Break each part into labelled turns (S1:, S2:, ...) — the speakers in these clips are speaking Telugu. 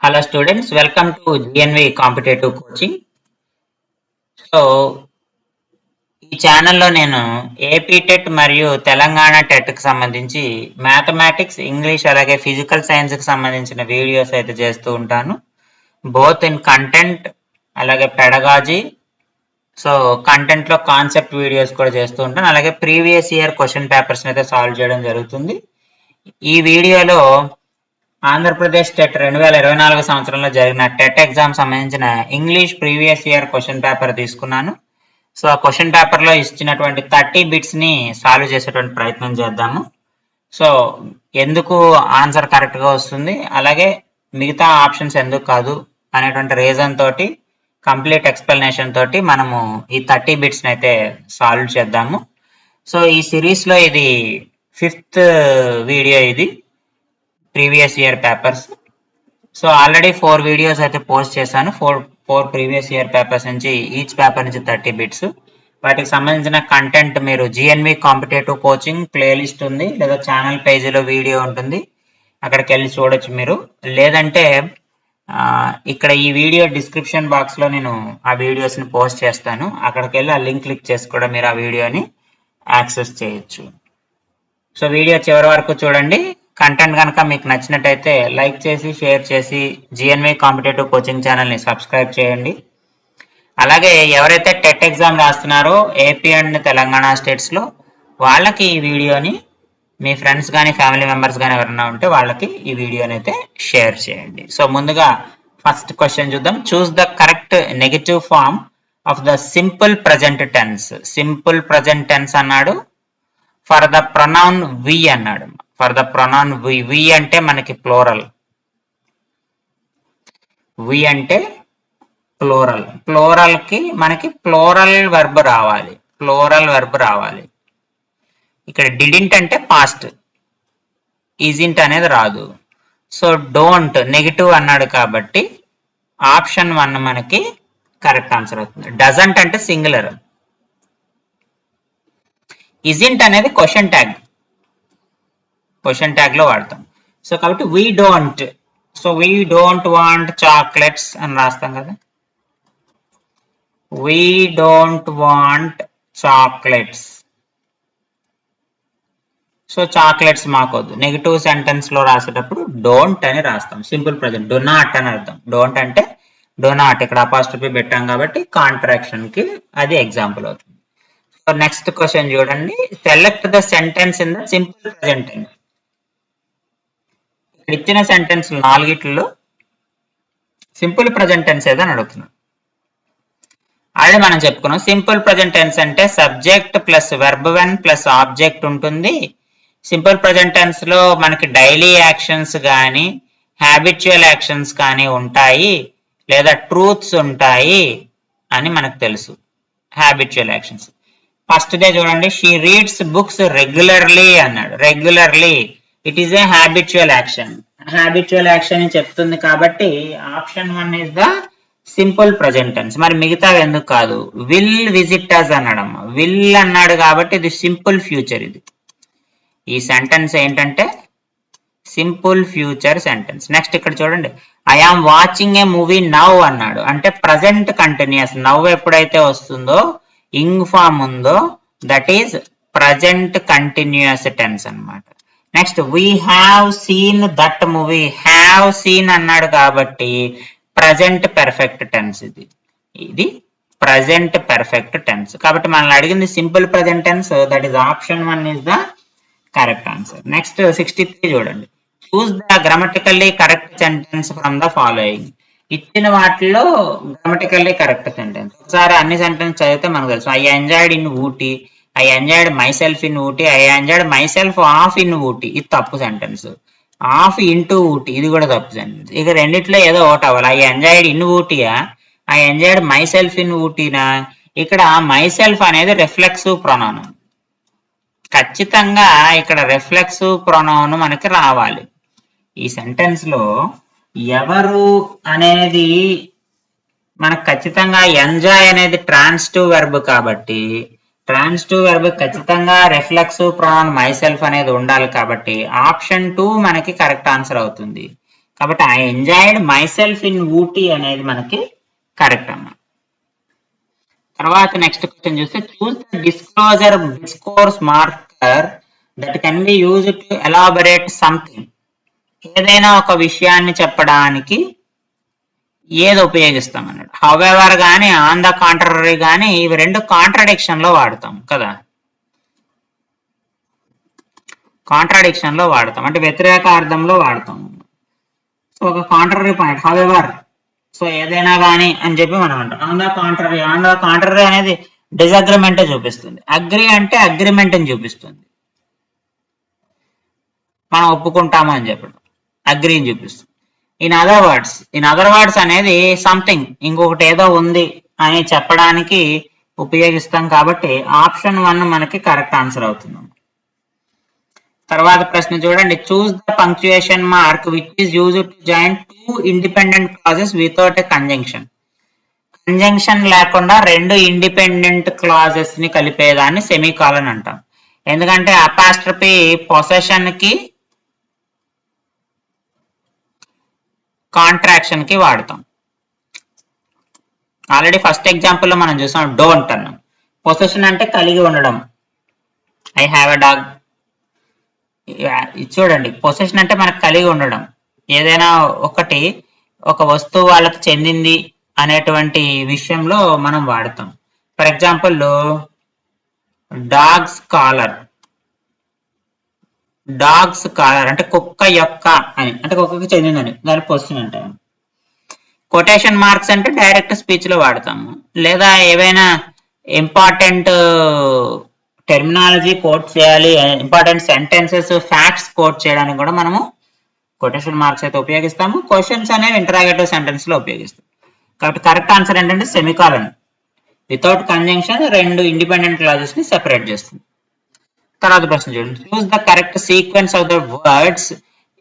S1: Hello students, welcome to GNV Competitive Coaching. So ఈ ఛానల్లో నేను ఏపీ టెట్ మరియు తెలంగాణ టెట్కి సంబంధించి మ్యాథమెటిక్స్, ఇంగ్లీష్ అలాగే ఫిజికల్ సైన్స్కి సంబంధించిన వీడియోస్ అయితే చేస్తూ ఉంటాను. బోత్ ఇన్ కంటెంట్ అలాగే పెడగాజీ. సో కంటెంట్లో కాన్సెప్ట్ వీడియోస్ కూడా చేస్తూ ఉంటాను. అలాగే ప్రీవియస్ ఇయర్ క్వశ్చన్ పేపర్స్ని అయితే సాల్వ్ చేయడం జరుగుతుంది. ఈ వీడియోలో ఆంధ్రప్రదేశ్ టెట్ 2024 సంవత్సరంలో జరిగిన టెట్ ఎగ్జామ్ సంబంధించిన English previous year question paper తీసుకున్నాను. సో ఆ క్వశ్చన్ పేపర్లో ఇచ్చినటువంటి 30 బిట్స్ని సాల్వ్ చేసేటువంటి ప్రయత్నం చేద్దాము. సో ఎందుకు ఆన్సర్ కరెక్ట్గా వస్తుంది, అలాగే మిగతా ఆప్షన్స్ ఎందుకు కాదు అనేటువంటి రీజన్ తోటి, కంప్లీట్ ఎక్స్ప్లెనేషన్ తోటి మనము ఈ 30 బిట్స్ని అయితే సాల్వ్ చేద్దాము. సో ఈ సిరీస్లో ఇది 5th వీడియో, ఇది previous year papers. So already 4 videos అయితే పోస్ట్ చేశాను. 4 ప్రీవియస్ ఇయర్ పేపర్స్ నుంచి, ఈచ్ పేపర్ నుంచి 30 బిట్స్. వాటికి సంబంధించిన కంటెంట్ మీరు GNV కాంపిటేటివ్ కోచింగ్ ప్లేలిస్ట్ ఉంది, లేదా ఛానల్ పేజీలో వీడియో ఉంటుంది, అక్కడికి వెళ్ళి చూడొచ్చు మీరు. లేదంటే ఇక్కడ ఈ వీడియో డిస్క్రిప్షన్ బాక్స్లో నేను ఆ వీడియోస్ని పోస్ట్ చేస్తాను, అక్కడికి వెళ్ళి ఆ లింక్ క్లిక్ చేసి కూడా మీరు ఆ వీడియోని యాక్సెస్ చేయొచ్చు. సో వీడియో చివరి వరకు చూడండి. కంటెంట్ కనుక మీకు నచ్చినట్టయితే లైక్ చేసి, షేర్ చేసి GNV కాంపిటేటివ్ కోచింగ్ ఛానల్ని సబ్స్క్రైబ్ చేయండి. అలాగే ఎవరైతే టెట్ ఎగ్జామ్ రాస్తున్నారో ఏపీ అండ్ తెలంగాణ స్టేట్స్లో, వాళ్ళకి ఈ వీడియోని మీ ఫ్రెండ్స్ కానీ ఫ్యామిలీ మెంబర్స్ కానీ ఎవరైనా ఉంటే వాళ్ళకి ఈ వీడియోని అయితే షేర్ చేయండి. సో ముందుగా ఫస్ట్ క్వశ్చన్ చూద్దాం. Choose the correct negative form of the simple present tense. Simple present tense అన్నాడు. ఫర్ ద ప్రొనౌన్ వి అన్నాడు. For the pronoun we. We అంటే మనకి ప్లోరల్. వి అంటే ప్లోరల్. ప్లోరల్ కి మనకి ప్లోరల్ వెర్బ్ రావాలి. ప్లోరల్ వెర్బ్ రావాలి. ఇక్కడ డిడింట్ అంటే పాస్ట్, ఈజింట్ అనేది రాదు. సో డోంట్ నెగిటివ్ అన్నాడు కాబట్టి ఆప్షన్ 1 మనకి కరెక్ట్ ఆన్సర్ అవుతుంది. డజంట్ అంటే సింగులర్. ఇజింట్ అనేది క్వశ్చన్ ట్యాగ్, క్వశ్చన్ ట్యాగ్ లో వాడతాం. సో కాబట్టి we don't. So we don't want chocolates అని రాస్తాం కదా. We don't want chocolates. So chocolates మాకొద్దు. నెగిటివ్ సెంటెన్స్ లో రాసేటప్పుడు డోంట్ అని రాస్తాం. సింపుల్ ప్రజెంట్ డో నాట్ అని అర్థం. డోంట్ అంటే డో నాట్, ఇక్కడ అపాస్ట్రఫీ పెట్టాం కాబట్టి కాంట్రాక్షన్ కి అది ఎగ్జాంపుల్ అవుతుంది. సో నెక్స్ట్ క్వశ్చన్ చూడండి. Select the sentence in the simple present tense. ఇక్కడ ఇచ్చిన సెంటెన్స్ 4 సింపుల్ ప్రజెంట్ టెన్స్ ఏదని అడుగుతున్నాం. ఆల్రెడీ మనం చెప్పుకున్నాం, సింపుల్ ప్రజెంట్ టెన్స్ అంటే subject plus verb one plus object ఉంటుంది. సింపుల్ ప్రజెంట్ టెన్స్ లో మనకి డైలీ యాక్షన్స్ కానీ హ్యాబిచువల్ యాక్షన్స్ కానీ ఉంటాయి, లేదా ట్రూత్స్ ఉంటాయి అని మనకు తెలుసు. హ్యాబిచువల్ యాక్షన్స్ ఫస్ట్ డే చూడండి. షీ రీడ్స్ బుక్స్ రెగ్యులర్లీ అన్నాడు. Regularly it is a habitual action. Habitual action అని చెప్తుంది కాబట్టి option 1 is the simple present tense. మరి మిగతావి ఎందుకు కాదు? విల్ విజిట్ అస్ అన్నాడమ్మా. విల్ అన్నాడు కాబట్టి ఇది సింపుల్ ఫ్యూచర్. ఇది ఈ సెంటెన్స్ ఏంటంటే సింపుల్ ఫ్యూచర్ సెంటెన్స్. నెక్స్ట్ ఇక్కడ చూడండి. I am watching a movie now అన్నాడు. అంటే ప్రజెంట్ కంటిన్యూస్. నవ్ ఎప్పుడైతే వస్తుందో, ఇంగ్ ఫామ్ ఉందో, that is present continuous tense అన్నమాట. Next we have seen that movie. Have seen అన్నాడు కాబట్టి ప్రజెంట్ పెర్ఫెక్ట్ టెన్స్. ఇది ప్రజెంట్ పెర్ఫెక్ట్ టెన్స్. కాబట్టి మనల్ని అడిగింది simple present tense. That is option 1 is the correct answer. Next 63 చూడండి. Choose the grammatically correct sentence from the following. ఇచ్చిన వాటిలో గ్రామటికల్లీ కరెక్ట్ సెంటెన్స్. ఒకసారి అన్ని సెంటెన్స్ చదివితే మనకు తెలుసు. I enjoyed in Ooty, I enjoyed myself in Ooty, I enjoyed my self of in Ooty. ఇది తప్పు సెంటెన్స్. ఆఫ్ ఇంటూ ఊటీ ఇది కూడా తప్పు సెంటెన్స్. ఇక రెండిట్లో ఏదో ఒకటి అవ్వాలి. ఐ ఎంజాయ్డ్ ఇన్ ఊటీయా, I enjoyed myself in ఊటీనా? ఇక్కడ మై సెల్ఫ్ అనేది రిఫ్లెక్సివ్ ప్రొనౌన్. ఖచ్చితంగా ఇక్కడ రిఫ్లెక్సివ్ ప్రొనౌన్ మనకి రావాలి. ఈ సెంటెన్స్ లో ఎవరు అనేది మనకు ఖచ్చితంగా ఎంజాయ్ అనేది ట్రాన్సిటివ్ వెర్బ్ కాబట్టి ట్రాన్సిటివ్ వెర్బ్ ఖచ్చితంగా రిఫ్లెక్సివ్ ప్రొనౌన్ మై సెల్ఫ్ అనేది ఉండాలి కాబట్టి ఆప్షన్ 2 మనకి కరెక్ట్ ఆన్సర్ అవుతుంది. కాబట్టి I enjoyed my self in Ooty అనేది మనకి కరెక్ట్ అమ్మ. తర్వాత నెక్స్ట్ క్వశ్చన్ చూస్తే choose the discourse marker that can be use to elaborate something. ఏదైనా ఒక విషయాన్ని చెప్పడానికి ఏది ఉపయోగిస్తాం అన్నాడు. హౌఎవర్ కానీ ఆన్ ద కాంట్రరీ కానీ ఇవి రెండు కాంట్రడిక్షన్ లో వాడతాం కదా, కాంట్రడిక్షన్ లో వాడతాం అంటే వ్యతిరేక అర్థంలో వాడతాం. సో ఒక కాంట్రరీ పాయింట్ హౌఎవర్, సో ఏదైనా కానీ అని చెప్పి మనం అంటాం. ఆన్ ద కాంట్రరీ అనేది డిసగ్రిమెంట్ చూపిస్తుంది, అగ్రి అంటే అగ్రిమెంట్ అని చూపిస్తుంది, మనం ఒప్పుకుంటాము అని చెప్పడం అగ్రి అని చూపిస్తుంది. ఇన్ అదర్ వర్డ్స్ అనేది సంథింగ్ ఇంకొకటి ఏదో ఉంది అని చెప్పడానికి ఉపయోగిస్తాం కాబట్టి ఆప్షన్ 1 మనకి కరెక్ట్ ఆన్సర్ అవుతుంది. తర్వాత ప్రశ్న చూడండి, choose the punctuation mark which is used to join 2 independent clauses without a conjunction. Conjunction లేకుండా 2 ఇండిపెండెంట్ క్లాజెస్ ని కలిపేదాన్ని సెమీకాలన్ అంటాం. ఎందుకంటే అపాస్ట్రఫీ పొసెషన్ కి కాంట్రాక్షన్ కి వాడతాం. ఆల్రెడీ ఫస్ట్ ఎగ్జాంపుల్ లో మనం చూసాం డోంట్ అన్నాం. పొసెషన్ అంటే కలిగి ఉండడం, ఐ హ్యావ్ ఎ డాగ్. చూడండి పొసెషన్ అంటే మనకు కలిగి ఉండడం, ఏదైనా ఒక వస్తువు వాళ్ళకి చెందింది అనేటువంటి విషయంలో మనం వాడతాం. ఫర్ ఎగ్జాంపుల్ డాగ్స్ కాలర్ అంటే కుక్క యొక్క అని, అంటే కుక్కకి చెందిందని, దాని పొజిషన్ అంటాము. కొటేషన్ మార్క్స్ అంటే డైరెక్ట్ స్పీచ్ లో వాడతాము, లేదా ఏవైనా ఇంపార్టెంట్ టెర్మినాలజీ కోట్ చేయాలి, ఇంపార్టెంట్ సెంటెన్సెస్ ఫ్యాక్ట్స్ కోట్ చేయడానికి కూడా మనము కొటేషన్ మార్క్స్ అయితే ఉపయోగిస్తాము. క్వశ్చన్స్ అనేవి ఇంటరాగేటివ్ సెంటెన్స్ లో ఉపయోగిస్తాం. కాబట్టి కరెక్ట్ ఆన్సర్ ఏంటంటే semicolon. Without conjunction 2 independent clauses ని సెపరేట్ చేస్తుంది. తర్వాత ప్రశ్న చూడండి, choose the correct sequence of the words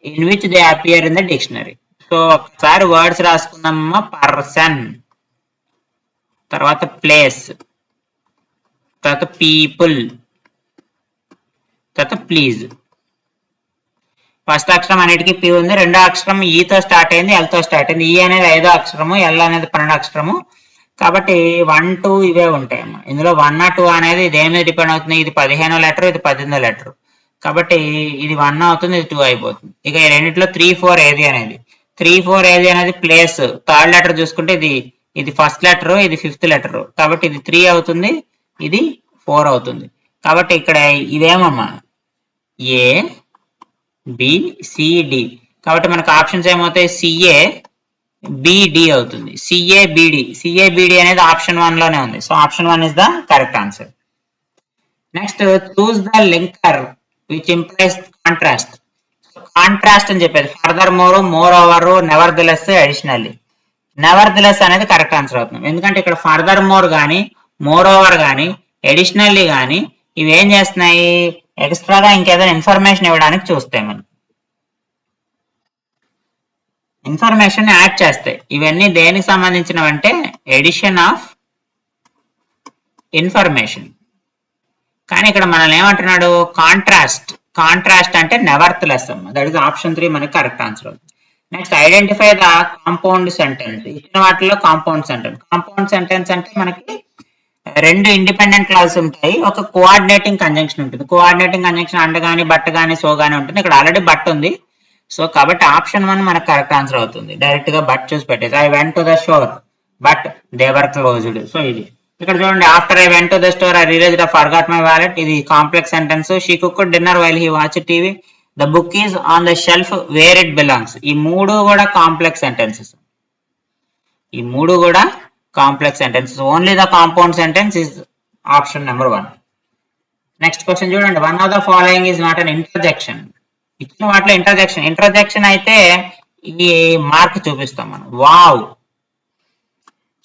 S1: in which they appear in the dictionary. So ఒకసారి వర్డ్స్ రాసుకుందామా. పర్సన్, తర్వాత ప్లేస్, తర్వాత పీపుల్, తర్వాత ప్లీజ్. ఫస్ట్ అక్షరం అన్నిటికీ పి ఉంది, రెండో అక్షరం ఈతో స్టార్ట్ అయింది, ఎల్తో స్టార్ట్ అయింది. ఈ అనేది 5వ అక్షరము, ఎల్ అనేది 12వ అక్షరము. కాబట్టి 1, 2 ఇవే ఉంటాయమ్మా. ఇందులో 1 or 2 అనేది దేని మీద డిపెండ్ అవుతుంది, ఇది 15వ లెటర్, ఇది 18వ లెటర్. కాబట్టి ఇది 1 అవుతుంది, ఇది 2 అయిపోతుంది. ఇక ఈ రెండిట్లో 3, 4 ఏది అనేది 3, 4 ఏది అనేది ప్లేస్. థర్డ్ లెటర్ చూసుకుంటే ఇది ఫస్ట్ లెటర్, ఇది 5th లెటర్. కాబట్టి ఇది 3 అవుతుంది, ఇది 4 అవుతుంది. కాబట్టి ఇక్కడ ఇదేమమ్మా ఏ బి సి డి. కాబట్టి మనకు ఆప్షన్స్ ఏమవుతాయి, సిఏ బిడి అవుతుంది. సిఏబిడి అనేది ఆప్షన్ 1 లోనే ఉంది. So option 1 is the correct answer. Next choose the linker which implies contrast. Contrast అని చెప్పేది furthermore over, nevertheless, additionally. Nevertheless అనేది కరెక్ట్ ఆన్సర్ అవుతుంది. ఎందుకంటే ఇక్కడ ఫర్దర్ మోర్ కానీ, మోర్ ఓవర్ కానీ, అడిషనల్లీ కానీ ఇవి ఏం చేస్తున్నాయి, ఎక్స్ట్రాగా ఇంకేదైనా ఇన్ఫర్మేషన్ ఇవ్వడానికి చూస్తాయి, మనం ఇన్ఫర్మేషన్ యాడ్ చేస్తాయి. ఇవన్నీ దేనికి సంబంధించినవంటే ఎడిషన్ ఆఫ్ ఇన్ఫర్మేషన్. కానీ ఇక్కడ మనల్ని ఏమంటున్నాడు, కాంట్రాస్ట్ అంటే నెవర్త్లెస్ అమ్మ. దట్ ఈస్ ఆప్షన్ 3 మనకి కరెక్ట్ ఆన్సర్ అవుతుంది. Next identify the compound sentence. ఇచ్చిన వాటిలో కాంపౌండ్ సెంటెన్స్ అంటే మనకి 2 ఇండిపెండెంట్ క్లాసెస్ ఉంటాయి, ఒక కోఆర్డినేటింగ్ కంజంక్షన్ ఉంటుంది. కోఆర్డినేటింగ్ కంజంక్షన్ అండ్ కానీ, బట్ కానీ, సో కానీ ఉంటుంది. ఇక్కడ ఆల్రెడీ బట్ ఉంది. సో కాబట్టి ఆప్షన్ 1 మనకు కరెక్ట్ ఆన్సర్ అవుతుంది. డైరెక్ట్ గా బట్ చూసి పెట్టేసి I went to the shore but they were closed. So ఇది ఇక్కడ చూడండి, after I went to the store I realised I forgot my wallet. ఇది complex sentence. She cooked dinner while he watch TV. The book is on the shelf where it belongs. ఈ 3 కూడా complex sentences. Only the compound sentence is option number 1. Next question చూడండి, one of the following is not an interjection. ఇచ్చిన వాటిలో ఇంటర్జెక్షన్ అయితే ఈ మార్క్ చూపిస్తాం మనం. వావ్.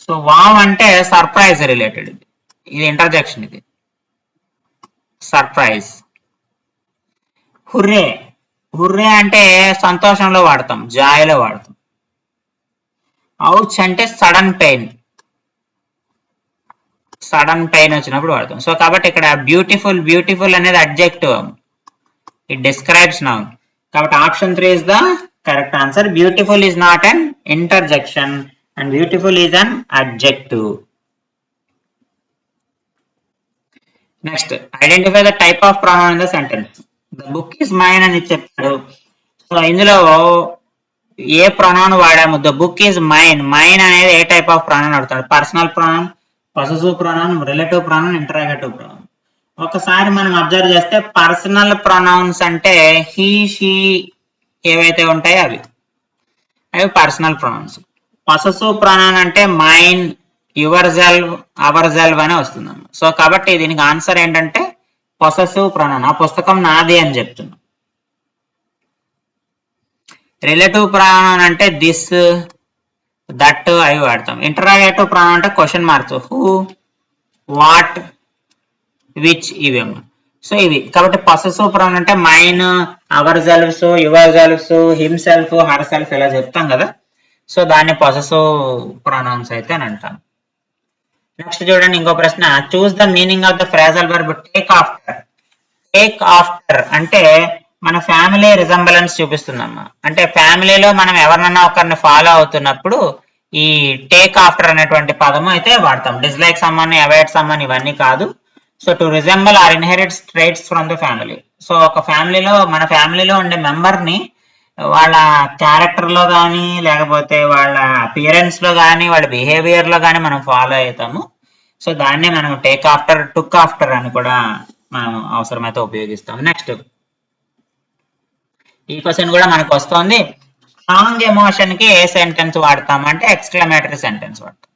S1: సో వావ్ అంటే సర్ప్రైజ్ రిలేటెడ్, ఇది ఇంటర్జెక్షన్. ఇది సర్ప్రైజ్. హుర్రే అంటే సంతోషంలో వాడతాం, జాయ్లో వాడతాం. ఔచ్ అంటే సడన్ పెయిన్ వచ్చినప్పుడు వాడతాం. సో కాబట్టి ఇక్కడ బ్యూటిఫుల్ అనేది అడ్జెక్టివ్, ఇట్ డిస్క్రైబ్స్ నౌన్. కాబట్టి option 3 is the correct answer. Beautiful is not an interjection and beautiful is an adjective. Next, identify the type of pronoun in the sentence. The book is mine అని చెప్పాడు. సో ఇందులో ఏ ప్రొనౌన్ వాడాము? The book is mine. Mine అనేది ఏ టైప్ ఆఫ్ ప్రొనౌన్ అడుగుతాడు? Personal pronoun, possessive pronoun, relative pronoun, interrogative pronoun. ఒకసారి మనం అబ్జర్వ్ చేస్తే పర్సనల్ ప్రొనౌన్స్ అంటే హీ, షీ ఏవైతే ఉంటాయో అవి పర్సనల్ ప్రొనౌన్స్. పొసెసివ్ ప్రొనౌన్ అంటే mine, yourself, ourself అని వస్తుందన్నమాట. సో కాబట్టి దీనికి ఆన్సర్ ఏంటంటే పొసెసివ్ ప్రొనౌన్. ఆ పుస్తకం నాది అని చెప్తున్నాం. రిలేటివ్ ప్రొనౌన్ అంటే దిస్, దట్ అవి వాడతాం. ఇంటరాగేటివ్ ప్రొనౌన్ అంటే question marks, who, what, which ఇవేమో. సో ఇవి కాబట్టి పొసెసివ్ ప్రొనౌన్ అంటే mine, ourselves, yourselves, himself, herself ఇలా చెప్తాం కదా. సో దాన్ని పొసెసివ్ ప్రొనౌన్స్ అయితే అని అంటాం. నెక్స్ట్ చూడండి ఇంకో ప్రశ్న. Choose the meaning of the phrasal verb take after. Take after అంటే మన ఫ్యామిలీ రిజంబలెన్స్ చూపిస్తుందమ్మా. అంటే ఫ్యామిలీలో మనం ఎవరినన్నా ఒకరిని ఫాలో అవుతున్నప్పుడు ఈ టేక్ ఆఫ్టర్ అనేటువంటి పదము అయితే వాడతాం. డిస్లైక్ సమ్మన్, అవాయిడ్ సమ్మన్ ఇవన్నీ కాదు. So to resemble or inherit traits from the family. So ఒక ఫ్యామిలీలో మన ఫ్యామిలీలో ఉండే మెంబర్ ని వాళ్ళ క్యారెక్టర్ లో కానీ లేకపోతే వాళ్ళ అపియరెన్స్ లో కానీ వాళ్ళ బిహేవియర్ లో కానీ మనం ఫాలో అవుతాము. సో దాన్నే మనం టేక్ ఆఫ్టర్, టుక్ ఆఫ్టర్ అని కూడా మనం అవసరమైతే ఉపయోగిస్తాం. నెక్స్ట్ ఈ క్వశ్చన్ కూడా మనకు వస్తుంది. స్ట్రాంగ్ ఎమోషన్ కి ఏ సెంటెన్స్ వాడతాం అంటే ఎక్స్క్లమేటరీ సెంటెన్స్ వాడతాం.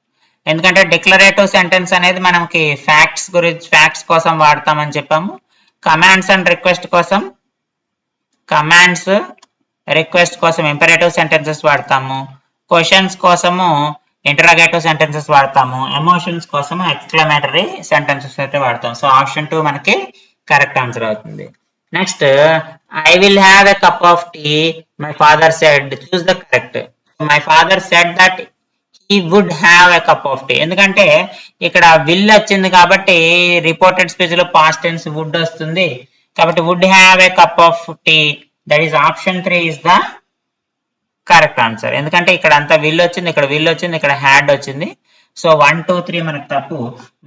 S1: ఎందుకంటే డిక్లరేటివ్ సెంటెన్స్ అనేది మనకి ఫ్యాక్ట్స్ కోసం వాడతామని చెప్పాము. కమాండ్స్ అండ్ రిక్వెస్ట్ కోసం ఇంపరేటివ్ సెంటెన్సెస్ వాడతాము. క్వశ్చన్స్ కోసము ఇంటరాగేటివ్ సెంటెన్సెస్ వాడతాము. ఎమోషన్స్ కోసం ఎక్స్క్లమేటరీ సెంటెన్సెస్ అయితే వాడతాం. సో ఆప్షన్ 2 మనకి కరెక్ట్ ఆన్సర్ అవుతుంది. Next, I will have a cup of tea, my father said. Choose the correct. My father said that he would have a cup of tea. ఎందుకంటే ఇక్కడ విల్ వచ్చింది కాబట్టి రిపోర్టెడ్ స్పీచ్ లో పాస్ట్ టెన్స్ వుడ్ వస్తుంది. కాబట్టి would have a cup of tea, that is option 3 is the correct answer. ఎందుకంటే ఇక్కడ అంతా విల్ వచ్చింది, ఇక్కడ విల్ వచ్చింది, ఇక్కడ హ్యాడ్ వచ్చింది. సో 1, 2, 3 మనకు తప్పు.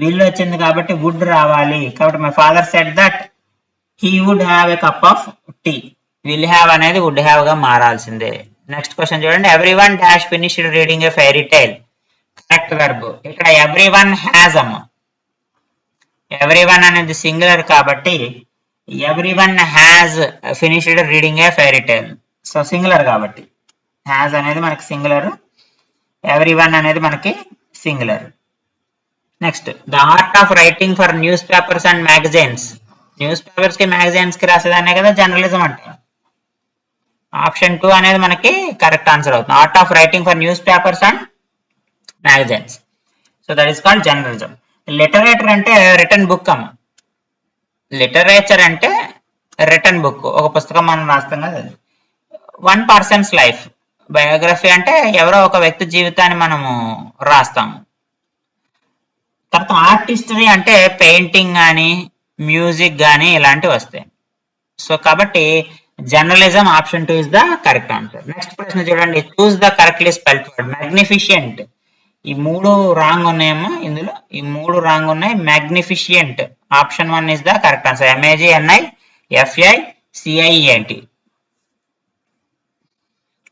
S1: విల్ వచ్చింది కాబట్టి వుడ్ రావాలి. కాబట్టి my father said that he would have a cup of tea. Will have అనేది వుడ్ హ్యావ్ గా మారాల్సిందే. నెక్స్ట్ క్వశ్చన్ చూడండి. Everyone dash finished reading a fairy tale. Correct verb. ఇక్కడ ఎవ్రీ వన్ హ్యాజ్ అమ్మ. ఎవ్రీ వన్ అనేది సింగులర్ కాబట్టి everyone has finished reading a fairy tale. So singular కాబట్టి హ్యాజ్ అనేది మనకి సింగులర్, ఎవ్రీ వన్ అనేది మనకి singular. Next, the art of writing for news papers and magazines. News papers కి మ్యాగజైన్స్ కి రాసేదాన్నే కదా జర్నలిజం అంటే. ఆప్షన్ 2 అనేది మనకి కరెక్ట్ ఆన్సర్ అవుతుంది. Art of writing for news papers and magazines. So that is called journalism. Literature అంటే రిటర్న్ బుక్ అమ్మ. లిటరేచర్ అంటే రిటర్న్ బుక్, ఒక పుస్తకం మనం రాస్తాం కదా. వన్ పర్సన్స్ లైఫ్, బయోగ్రఫీ అంటే ఎవరో ఒక వ్యక్తి జీవితాన్ని మనము రాస్తాము. తర్వాత ఆర్ట్ హిస్టరీ అంటే పెయింటింగ్ కానీ మ్యూజిక్ కానీ ఇలాంటివి వస్తాయి. సో కాబట్టి journalism option 2 is the correct answer. Next ప్రశ్న చూడండి. Choose the correctly spelled word. Magnificent. ఈ 3 రాంగ్ ఉన్నాయమ్మా ఇందులో. ఈ 3 రాంగ్ ఉన్నాయి. Magnificent option 1 is the correct answer. MAGNIFICIENT.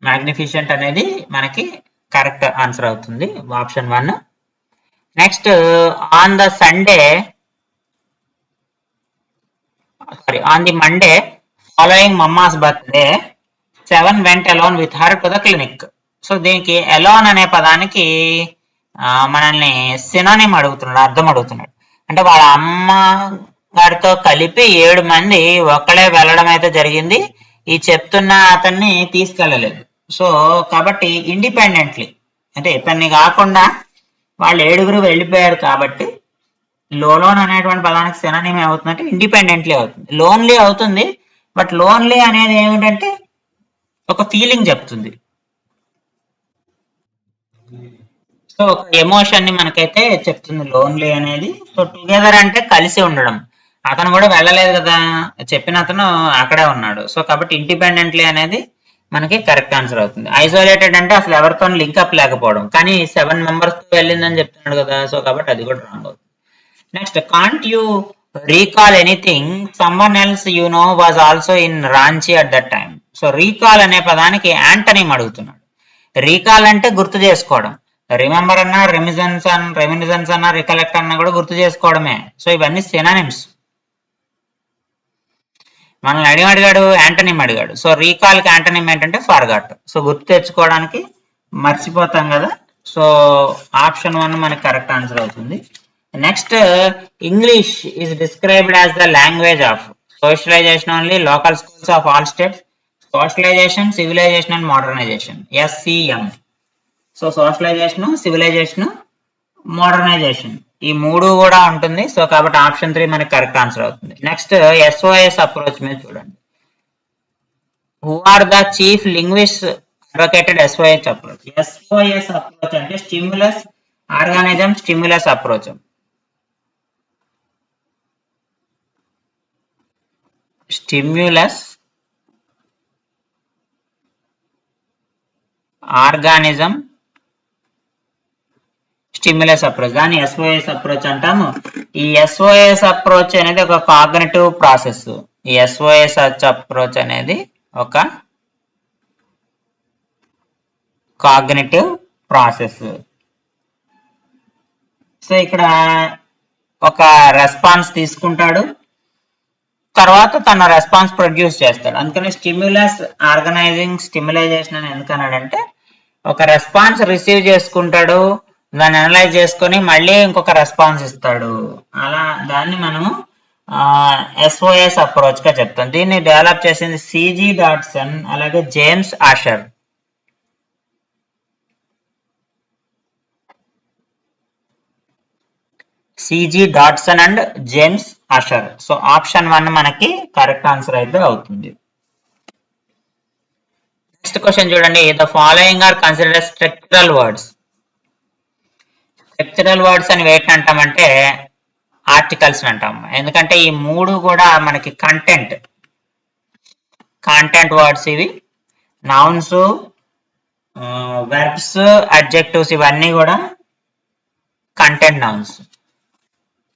S1: Magnificent అనేది మనకి కరెక్ట్ ఆన్సర్ అవుతుంది, option 1. Next, on the Monday following mama's birthday 7 went alone with her to the clinic. So దీనికి అలోన్ అనే పదానికి మనల్ని సినోనిమ్ అడుగుతున్నాడు, అర్థం అడుగుతున్నాడు. అంటే వాళ్ళ అమ్మ గారితో కలిపి 7 మంది ఒక్కడే వెళ్ళడం అయితే జరిగింది. ఈ చెప్తున్న అతన్ని తీసుకెళ్ళలేదు. సో కాబట్టి ఇండిపెండెంట్లీ అంటే ఇతన్ని కాకుండా వాళ్ళు 7గురు వెళ్ళిపోయారు కాబట్టి లోన్ అనేటువంటి పదానికి సినోనిమ్ ఏమవుతుందంటే ఇండిపెండెంట్లీ అవుతుంది. లోన్లీ అవుతుంది, బట్ లోన్లీ అనేది ఏమిటంటే ఒక ఫీలింగ్ చెప్తుంది. సో ఒక ఎమోషన్ ని మనకైతే చెప్తుంది లోన్లీ అనేది. సో టుగెదర్ అంటే కలిసి ఉండడం. అతను కూడా వెళ్ళలేదు కదా, చెప్పిన అతను అక్కడే ఉన్నాడు. సో కాబట్టి ఇండిపెండెంట్లీ అనేది మనకి కరెక్ట్ ఆన్సర్ అవుతుంది. ఐసోలేటెడ్ అంటే అసలు ఎవరితో లింక్అప్ లేకపోవడం, కానీ 7 మెంబర్స్ తో వెళ్ళిందని చెప్తున్నాడు కదా, సో కాబట్టి అది కూడా రాంగ్ అవుతుంది. Next, can't you recall anything someone else you know was also in Ranchi at that time. So recall అనే పదానికి యాంటనీమ్ అడుగుతున్నాడు. రీకాల్ అంటే గుర్తు చేసుకోవడం, రిమెంబర్ అన్నా రెమినిజన్స్ అన్నా రికలెక్ట్ అన్నా కూడా గుర్తు చేసుకోవడమే. సో ఇవన్నీ సినానిమ్స్. మనల్ని అడిగాడు యాంటనిమ్ అడిగాడు. సో రీకాల్ కి యాంటనిమ్ ఏంటంటే ఫర్గాట్. సో గుర్తు తెచ్చుకోవడానికి మర్చిపోతాం కదా, సో ఆప్షన్ 1 మనకి కరెక్ట్ ఆన్సర్ అవుతుంది. Next, English is described as the language of socialisation only, local schools of all states, socialisation, civilisation and modernisation, SCM. So socialisation, civilisation, modernisation, ఈ 3 కూడా ఉంటుంది. సో కాబట్టి ఆప్షన్ 3 మనకి కరెక్ట్ ఆన్సర్ అవుతుంది. నెక్స్ట్, SOS అప్రోచ్ మీద చూడండి. Who are the chief linguist advocated SOS approach? SOS approach అంటే stimulus organism stimulus approach. Stimulus organism stimulus approach, దాన్ని SOS అప్రోచ్ అంటాము. ఈ SOS అప్రోచ్ అనేది ఒక కాగ్నిటివ్ ప్రాసెస్. ఈ SOS అప్రోచ్ అనేది ఒక కాగ్నిటివ్ ప్రాసెస్. సో ఇక్కడ ఒక రెస్పాన్స్ తీసుకుంటాడు, తర్వాత తన రెస్పాన్స్ ప్రొడ్యూస్ చేస్తాడు. అందుకని స్టిమ్యులస్ ఆర్గనైజింగ్ స్టిమ్యులైజేషన్ అని ఎందుకన్నాడంటే, ఒక రెస్పాన్స్ రిసీవ్ చేసుకుంటాడు, దాన్ని అనలైజ్ చేసుకొని మళ్ళీ ఇంకొక రెస్పాన్స్ ఇస్తాడు. అలా దాన్ని మనము SOS అప్రోచ్ గా చెప్తాం. దీన్ని డెవలప్ చేసింది CG డాట్సన్ అలాగే James Asher. CG Dotson and James Asher. So option 1 మనకి కరెక్ట్ ఆన్సర్ అయితే అవుతుంది. నెక్స్ట్ క్వశ్చన్ చూడండి. The following are considered structural words. Structural words అని వేటిని అంటామంటే ఆర్టికల్స్ అంటాం. ఎందుకంటే ఈ 3 కూడా మనకి కాంటెంట్ వర్డ్స్. ఇవి నౌన్స్, వెర్బ్స్, అడ్జెక్టివ్స్ ఇవన్నీ కూడా కంటెంట్ నౌన్స్.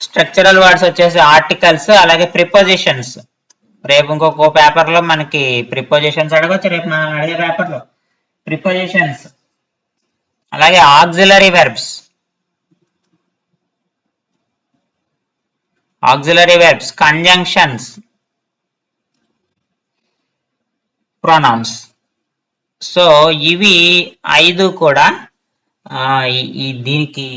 S1: స్ట్రక్చరల్ వర్డ్స్ వచ్చేసి ఆర్టికల్స్ అలాగే ప్రిపోజిషన్స్. రేపు ఇంకొక పేపర్ లో మనకి ప్రిపోజిషన్స్ అడగచ్చు, రేపు మనం అడిగే పేపర్ లో ప్రిపోజిషన్స్, అలాగే auxiliary verbs, conjunctions, pronouns. So ఇవి 5 కూడా దీనికి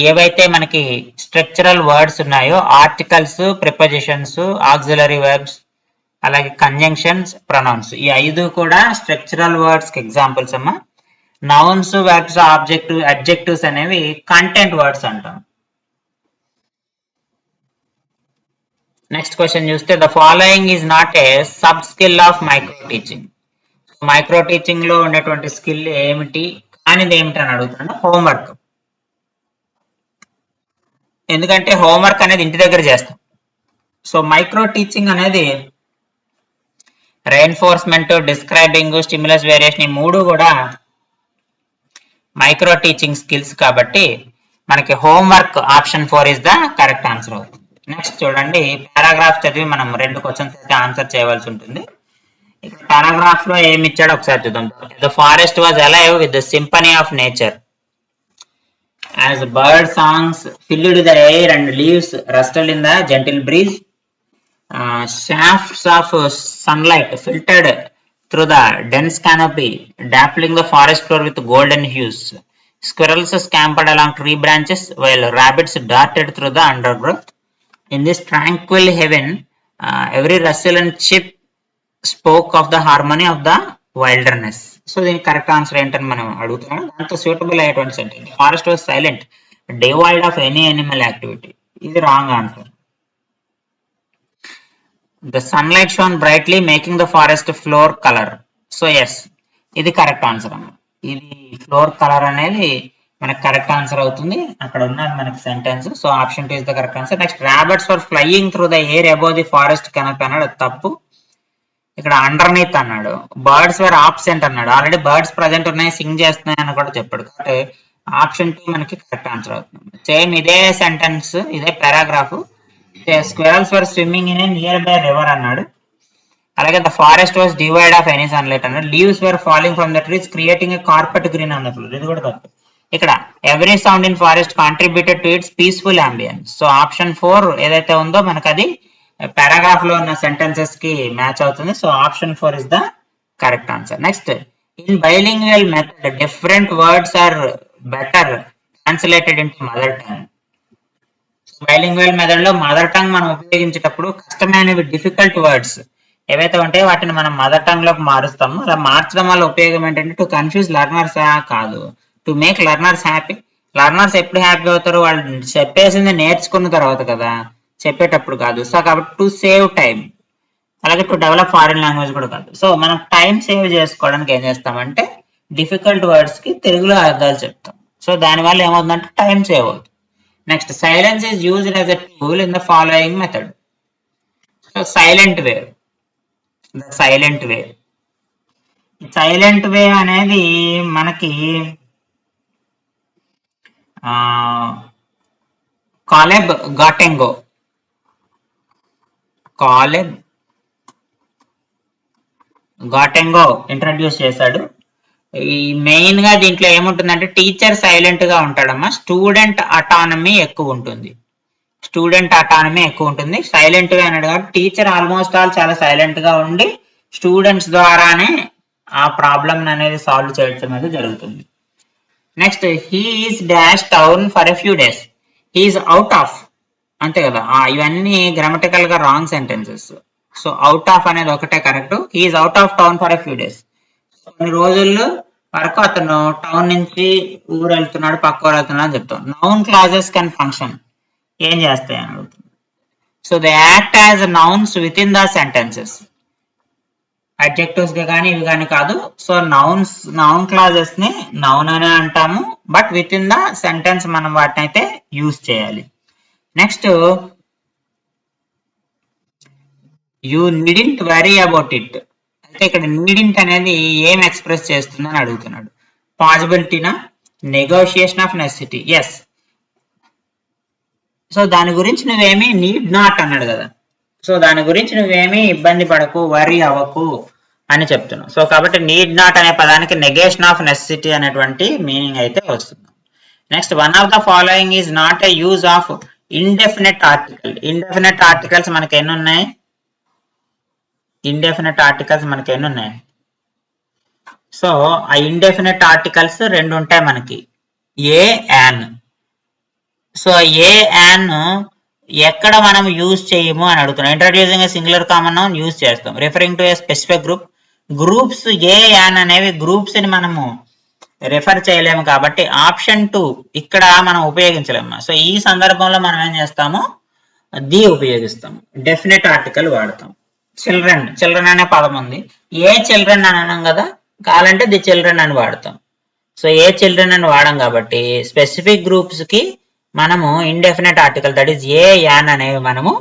S1: ఏవైతే మనకి స్ట్రక్చరల్ వర్డ్స్ ఉన్నాయో ఆర్టికల్స్, ప్రిపోజిషన్స్, ఆక్సిలరీ వెర్బ్స్ అలాగే కంజంక్షన్స్, ప్రొనౌన్స్, ఈ 5 కూడా స్ట్రక్చరల్ వర్డ్స్ కి ఎగ్జాంపుల్స్ అమ్మా. నౌన్స్, వెర్బ్స్, అడ్జెక్టివ్స్ అనేవి కంటెంట్ వర్డ్స్ అంటాం. నెక్స్ట్ క్వశ్చన్ చూస్తే, the following is not a sub skill of micro teaching. Micro teaching లో ఉండేటువంటి స్కిల్ ఏమిటి కానిది ఏమిటి అని అడుగుతున్నాను. హోంవర్క్. ఎందుకంటే హోంవర్క్ అనేది ఇంటి దగ్గర చేస్తాం. సో మైక్రో టీచింగ్ అనేది రెయిన్ఫోర్స్మెంట్, డిస్క్రైబింగ్, స్టిమ్యులస్ వేరియేషన్, ఈ 3 కూడా మైక్రో టీచింగ్ స్కిల్స్. కాబట్టి మనకి homework option 4 is the correct answer అవుతుంది. నెక్స్ట్ చూడండి, పారాగ్రాఫ్ చదివి మనం 2 క్వశ్చన్స్ అయితే ఆన్సర్ చేయవలసి ఉంటుంది. ఇక్కడ పారాగ్రాఫ్ లో ఏమి ఇచ్చాడో ఒకసారి చూద్దాం. The forest was alive with the symphony of nature as bird songs filled the air and leaves rustled in the gentle breeze. Shafts of sunlight filtered through the dense canopy, dappling the forest floor with golden hues. Squirrels scampered along tree branches while rabbits darted through the undergrowth. In this tranquil heaven, every rustle and chip spoke of the harmony of the wilderness. So దీనికి కరెక్ట్ ఆన్సర్ ఏంటని మనం అడుగుతున్నాం. దాంతో సూటబుల్ అయ్యేటువంటి sentence, forest was silent devoid of any animal activity. ఇది wrong answer. The sunlight shone brightly making the forest floor colour. So yes, ఇది కరెక్ట్ ఆన్సర్ అన్న. ఇది ఫ్లోర్ కలర్ అనేది మనకు కరెక్ట్ ఆన్సర్ అవుతుంది. అక్కడ ఉన్నది మనకి sentence. So option 2 is the correct answer. Next, Roberts for flying through the air above the forest canopy అన్నాడు, తప్పు. ఇక్కడ అండర్నీత్ అన్నాడు, బర్డ్స్ వేర్ ఆబ్సెంట్ అన్నాడు. ఆల్రెడీ బర్డ్స్ ప్రజెంట్ ఉన్నాయి, సింగ్ చేస్తున్నాయి అని కూడా చెప్పాడు. కాబట్టి ఆప్షన్ 2 మనకి కరెక్ట్ ఆన్సర్ అవుతుంది. సేమ్ ఇదే సెంటెన్స్, ఇదే paragraph. Squirrels were swimming in a nearby river అన్నాడు. అలాగే the forest was devoid of any sunlight అన్నాడు. Leaves were falling from the trees creating a carpet green అన్నట్లు. ఇది కూడా తప్పు. ఇక్కడ every sound in forest contributed to its peaceful ambience. So option 4 ఏదైతే ఉందో మనకు అది పారాగ్రాఫ్ లో ఉన్న సెంటెన్సెస్ కి మ్యాచ్ అవుతుంది. So option 4 is the correct answer. Next, in bilingual method different words are better translated into mother tongue. Bilingual method లో మదర్ టంగ్ మనం ఉపయోగించేటప్పుడు కష్టమైనవి డిఫికల్ట్ వర్డ్స్ ఏవైతే ఉంటాయో వాటిని మనం మదర్ టంగ్ లోకి మారుస్తాము. అలా మార్చడం వల్ల ఉపయోగం ఏంటంటే టు కన్ఫ్యూజ్ లెర్నర్స్ కాదు, to make learners happy. Learners ఎప్పుడు హ్యాపీ అవుతారు? వాళ్ళు చెప్పేసింది నేర్చుకున్న తర్వాత కదా, చెప్పేటప్పుడు కాదు. సో కాబట్టి టు సేవ్ టైం, అలాగే టు డెవలప్ ఫారిన్ లాంగ్వేజ్ కూడా కాదు. సో మనం టైం సేవ్ చేసుకోవడానికి ఏం చేస్తామంటే డిఫికల్ట్ వర్డ్స్ కి తెలుగులో అర్థాలు చెప్తాం. సో దానివల్ల ఏమవుతుందంటే టైం సేవ్ అవుతుంది. Next, silence is used as a tool in the following method. So silent wave, the silent wave. Silent wave అనేది మనకి కాలెబ్ గాటెంగో ఇంట్రడ్యూస్ చేశాడు. ఈ మెయిన్ గా దీంట్లో ఏముంటుందంటే టీచర్ సైలెంట్ గా ఉంటాడమ్మా, స్టూడెంట్ అటానమీ ఎక్కువ ఉంటుంది. సైలెంట్ గా అన్నాడు కాబట్టి టీచర్ ఆల్మోస్ట్ ఆల్ చాలా సైలెంట్ గా ఉండి స్టూడెంట్స్ ద్వారానే ఆ ప్రాబ్లం అనేది సాల్వ్ చేయడం అనేది జరుగుతుంది. Next, he is dash town for a few days. He is out of, అంతే కదా. ఇవన్నీ గ్రామటికల్ గా wrong sentences. So out of అనేది ఒకటే correct. He is out of town for a few days. కొన్ని రోజుల్లో వరకు అతను టౌన్ నుంచి ఊరు వెళ్తున్నాడు, పక్క ఊరు వెళ్తున్నాడు అని చెప్తాం. నౌన్ క్లాజెస్ కెన్ ఫంక్షన్, ఏం చేస్తాయి అని అడుగుతుంది. So they act as nouns within the sentences. Adjectives కానీ ఇవి కానీ కాదు. సో నౌన్ క్లాజెస్ ని నౌన్ అనే అంటాము, but within the sentence మనం వాటిని అయితే యూజ్ చేయాలి. Next, you needn't worry about it. అంటే ఇక్కడ నీడింట్ అనేది ఏం ఎక్స్ప్రెస్ చేస్తుందని అడుగుతున్నాడు. పాసిబిలిటీనా, negotiation of necessity. Yes. So దాని గురించి నువ్వేమి నీడ్ నాట్ అన్నాడు కదా. సో దాని గురించి నువ్వేమి ఇబ్బంది పడకు, వరీ అవ్వకు అని చెప్తున్నావు. సో కాబట్టి నీడ్ నాట్ అనే పదానికి నెగేషన్ ఆఫ్ నెసెసిటీ అనేటువంటి మీనింగ్ అయితే వస్తుంది. Next, one of the following is not A use of indefinite article. Indefinite articles మనకి ఎన్ని ఉన్నాయి? సో ఆ ఇండెఫినెట్ ఆర్టికల్స్ రెండు ఉంటాయి మనకి, a an. So a an ఎక్కడ మనం యూజ్ చేయము అని అడుగుతున్నాం. Introducing a singular common noun use చేస్తాం. Referring to a specific group. Groups a an అనేవి గ్రూప్స్ ని మనము రెఫర్ చేయలేము కాబట్టి ఆప్షన్ 2 ఇక్కడ మనం ఉపయోగించలేము. సో ఈ సందర్భంలో మనం ఏం చేస్తాము, ది ఉపయోగిస్తాము, డెఫినెట్ ఆర్టికల్ వాడతాం. చిల్డ్రన్ అనే పదం ఉంది, ఏ చిల్డ్రన్ అని అన్నాం కదా, కావాలంటే ది చిల్డ్రన్ అని వాడతాం. సో ఏ చిల్డ్రన్ అని వాడాం కాబట్టి స్పెసిఫిక్ గ్రూప్స్ కి మనము indefinite article that is a an అనేవి మనము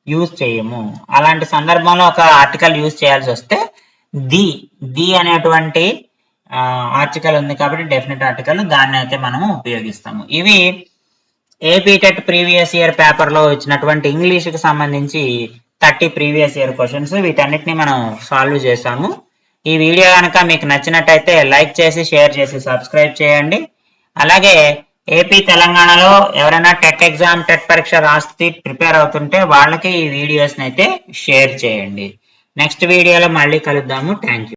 S1: యూజ్ చేయము. అలాంటి సందర్భంలో ఒక ఆర్టికల్ యూజ్ చేయాల్సి వస్తే ది అనేటువంటి ఆర్టికల్ ఉంది కాబట్టి డెఫినెట్ ఆర్టికల్, దాన్ని అయితే మనము ఉపయోగిస్తాము. ఇవి ఏపీటెట్ ప్రీవియస్ ఇయర్ పేపర్ లో ఇచ్చినటువంటి ఇంగ్లీష్ కి సంబంధించి 30 ప్రీవియస్ ఇయర్ క్వశ్చన్స్. వీటన్నిటిని మనం సాల్వ్ చేసాము. ఈ వీడియో కనుక మీకు నచ్చినట్టయితే లైక్ చేసి, షేర్ చేసి, సబ్స్క్రైబ్ చేయండి. అలాగే ఏపీ తెలంగాణలో ఎవరైనా టెట్ పరీక్ష రాసి ప్రిపేర్ అవుతుంటే వాళ్ళకి ఈ వీడియోస్ అయితే షేర్ చేయండి. నెక్స్ట్ వీడియోలో మళ్ళీ కలుద్దాము. Thank you.